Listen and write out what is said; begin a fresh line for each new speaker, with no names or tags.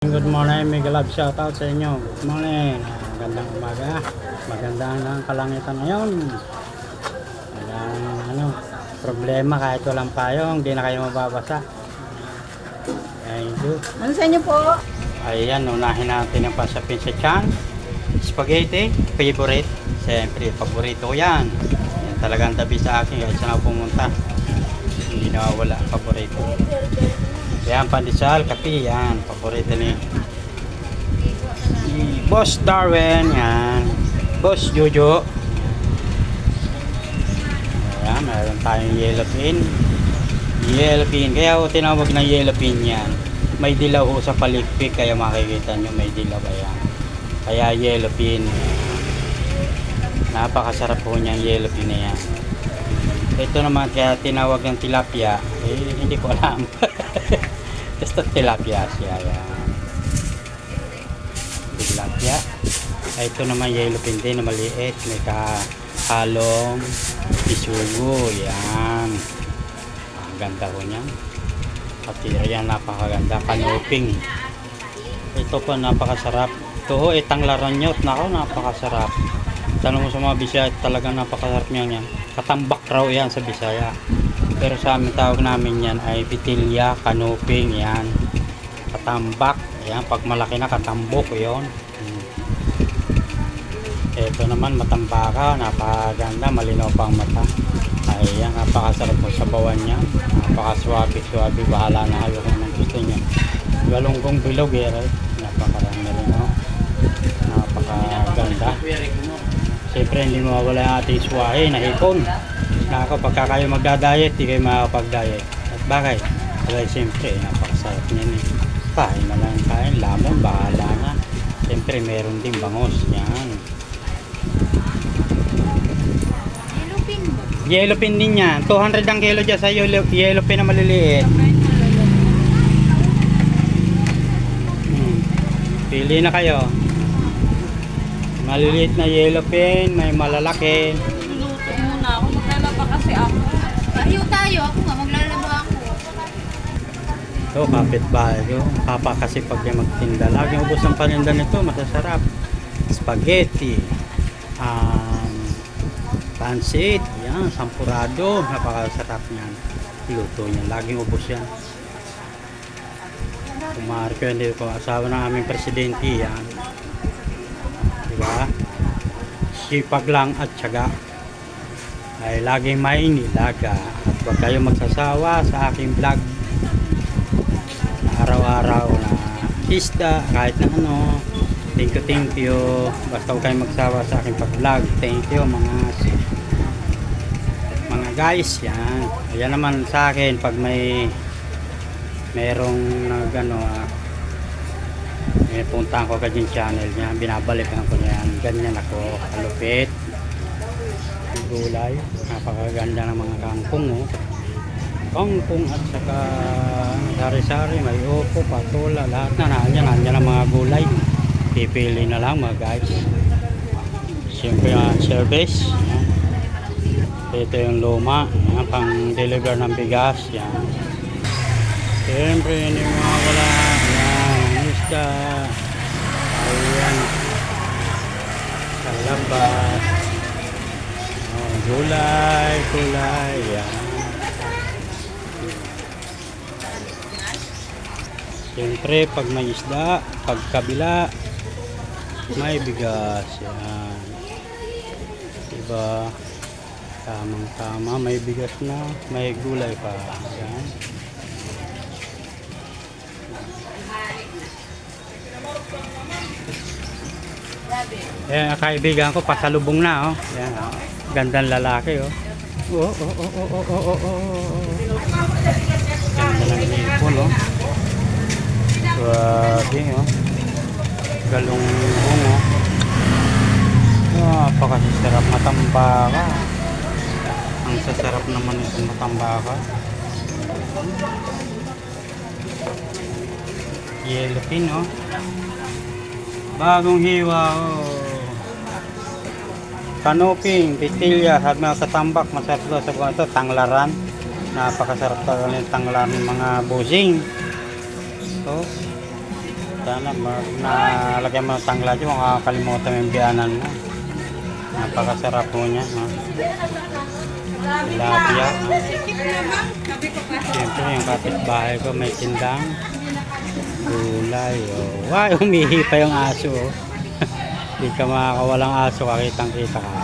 Good morning, mega love shoutout sa inyo. Good morning. Magandang umaga. Magandang ang kalangitan ngayon. Walang problema kahit walang payong, hindi na kayo mababasa. Thank you.
Ano sa inyo po?
Ayan, unahin natin ang pasapin sa tiyan. Spaghetti, favorite. Siyempre, paborito ko yan. Yan talagang tabi sa akin kahit saan ako pumunta. Hindi nawawala, paborito. Yan, pandesal, kape, yan. Paborito ni Boss Darwin, yan. Boss Jojo. Ayan, meron tayong yellow pin. Yellow pin, kaya ako tinawag na yellow pin yan. May dilaw ho sa palikpik, kaya makikita nyo may dilaw yan. Kaya yellow pin. Napakasarap po niyang yellow pin na yan. Ito naman kaya tinawag ng tilapia, hindi ko alam. Basta tilapia siya, yan. Tilapia. Ito naman yellow pin din na maliit, may kahalong isugo, yan. Ang ganda ko niyan. Pati yan, napakaganda, kanuping. Ito po napakasarap. Ito ho, tanglaran nyo, nako, napakasarap. Tanong mo sa mga Bisaya, talagang napakasarap niyan. Katambak raw yan sa Bisaya. Pero sa amin tawag namin yan ay pitilya, kanuping, yan. Katambak, yan. Pag malaki na, katambok, yon. Ito naman, matambaka, napakaganda, malinaw pang mata. Ayan, napakasarap po sa bawan niya. Napakaswabe-swabe, bahala na kayo kung anong gusto niya. Galunggong bilog, napakarami rin, no? Napakaganda. Siyempre, hindi mawawala yung ating swahe na hipon. Na pagka kayo magda-diet, di kayo makakapag-diet. At bakit? Dahil siyempre, napakasarap niyan eh. Kain na lang kain, lamon, bahala na. Siyempre, meron din bangos. Yan.
Yellow pin ba?
Yellow pin din yan. 200 ang kilo dyan sa yellow pin na maliliit. Pili na kayo. Maliliit na yellow pin, may malalaki.
Luto muna ako. Maglalaba kasi ako. Tayo. Ako nga. Maglalaba ako.
Ito, kapitbahay ko. Papa kasi pag yung magtinda. Laging ubos ang paninda nito, masasarap. Spaghetti. Pansit. Yan, sampurado. Napakasarap niyan. Luto niyan. Laging ubos yan. Kumarko yan dito. Asawa ng aming presidente. Yan. Diba? Sipag lang at tiyaga. Ay laging may nilaga. At huwag kayo magsasawa sa aking vlog. Araw-araw na pista, kahit na ano. Thank you. Basta huwag kayo magsawa sa aking pag-vlog. Thank you mga guys. Yan. Ayan naman sa akin pag merong may puntahan ko agad yung channel niya, binabalikan ko niyan. Ganyan ako kalupit. Gulay, napakaganda ng mga kangkong, oh. Kangkong at saka sari-sari, may upo, patola, lahat na nandiyan ang mga gulay. Pipili na lang mga guys. Siyempre ang service, yan. Ito yung luma, yan, pang deliver ng bigas, yan. Siyempre hindi mawawala, yan, isda, ayan, salabas, gulay, yan. Siyempre, pag may isda, pag kabila, may bigas, yan. Diba? Tamang-tama, may bigas na, may gulay pa, yan. Ayan, kaibigan ko, pasalubong na, oh. Ayan, oh. Gandang lalaki, oh. Ganda ng ipon, oh. Grabe, oh. Galunggong, oh. Napakasarap, matambaka. Ang sasarap naman itong matambaka. Yellow pin, oh. Bagong hiwa, oh. Kanuping, pitilya, sabi mga katambak, masarap daw sa buwan ito, tanglaran. Napakasarap talaga ng tanglaran ng mga busing. So, Sana nalagyan mo ng tanglad yun, makakalimutan mo yung biyanan mo. Napakasarap po niya. No? Tilapia. No? Siyempre yung kapitbahay ko may tindang gulay. Oh. Wow, umihi pa yung aso. Oh. Hindi ka makakawalang aso, kakitang kita ka.